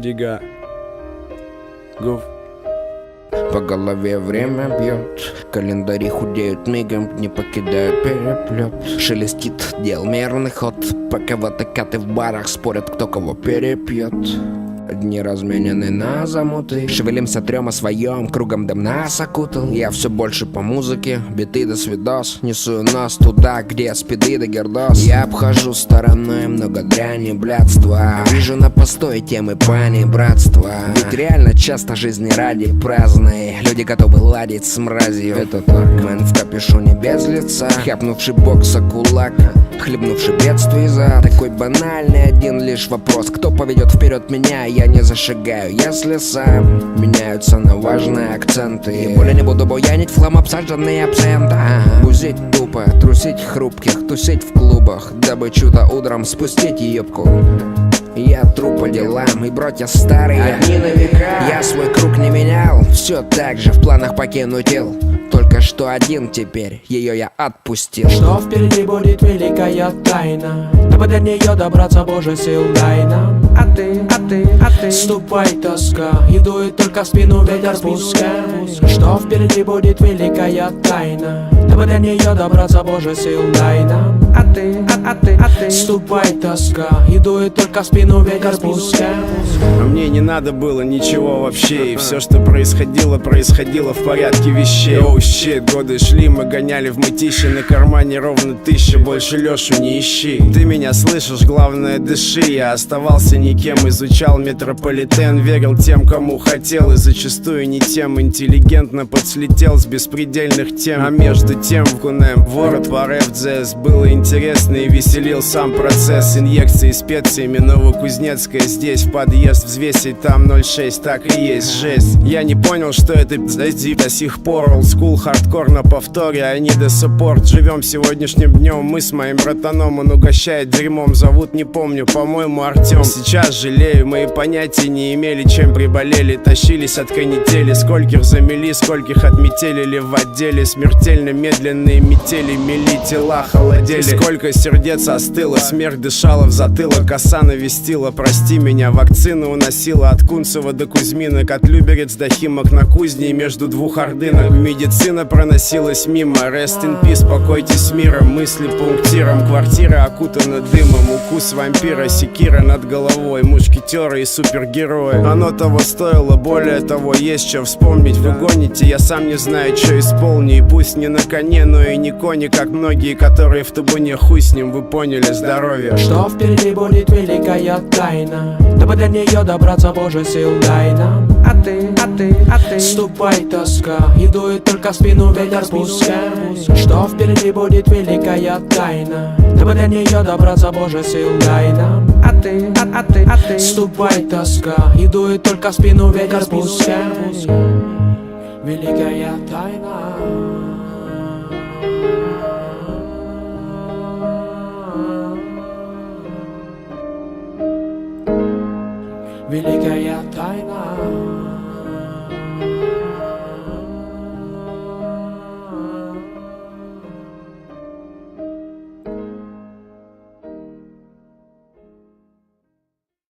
Дига. Гуф. По голове время бьет, календари худеют мигом, не покидая переплет. Шелестит дел мерный ход, пока ватыкаты в барах спорят, кто кого перепьет. Дни разменены на замуты, шевелимся трем о своем, кругом дым нас окутал. Я все больше по музыке, биты до свидос, несу нас туда, где спиды да гердос. Я обхожу стороной много дряни, блядства, вижу на постое темы пани, братства. Ведь реально часто жизни ради праздной, люди готовы ладить с мразью. Это так, мэн в капюшоне без лица, хапнувший бокса кулак, хлебнувший бедствий за. Такой банальный один лишь вопрос: кто поведет вперед меня? Я не зашагаю, если сам. Меняются на важные акценты, и более не буду буянить флам обсаженный абсент. Бузить тупо, трусить хрупких, тусить в клубах, дабы чудо утром спустить ебку. Я тру по делам, и братья старые одни на века. Я свой круг не менял, все так же в планах покинуть ил. Только что один теперь, ее я отпустил. Что впереди будет великая тайна, дабы до нее добраться, Боже, сил дай нам. А ты ступай, тоска, и дует только в спину ветер пускай. Что впереди будет великая тайна, дабы до нее добраться, Боже, сил дай нам. А ты ступай, тоска, и дует только в спину ветер пускай. А мне не надо было ничего вообще, и все, что происходило, происходило в порядке вещей. Оу, щит, годы шли, мы гоняли в мытище, на кармане ровно 1000, больше Лешу не ищи. Ты меня слышишь, главное дыши. Я оставался никем, изучал метрополитен, верил тем, кому хотел, и зачастую не тем. Интеллигентно подслетел с беспредельных тем. А между тем в Кунем ворот по РФДЗ было интересно и веселил сам процесс. Инъекции специями, Новокузнецкая здесь, в подъезд взвесить там 0,6, так и есть жесть. Я не понял, что это пиздец до сих пор. Олдскул, хардкор на повторе, а не до саппорт. Живем сегодняшним днем, мы с моим братаном, он угощает дерьмом. Зовут не помню, по-моему Артем. Сейчас жалею, мои понятия не имели, чем приболели. Тащились от канители, скольких замели, скольких отметелили в отделе. Смертельно медленные метели мели, тела холодели. Сколько сердец остыло, смерть дышала в затылок, коса навестила. Прости меня, вакцина уносила от Кунцева до Кузьминок, от Люберец до Химок на кузне и между двух ордынок. Медицина проносилась мимо, rest in peace, покойтесь с миром. Мысли пунктиром, квартира окутана дымом. Укус вампира, секира над головой, мушкетеры и супергерои. Оно того стоило, более того, есть что вспомнить. Вы гоните, я сам не знаю, что исполню. И пусть не на коне, но и не кони, как многие, которые в табуне, хуй с ним, вы поняли, здоровье. Что впереди будет великая тайна, дабы до нее добраться, Боже, сил дай нам. А ты ступай, тоска, и дует только в спину ветер пускай. Что впереди будет великая тайна, дабы до нее добраться, Боже, сил дай нам. А ты ступай, тоска, и дует только в спину ветер пускай. Великая тайна. Великая тайна.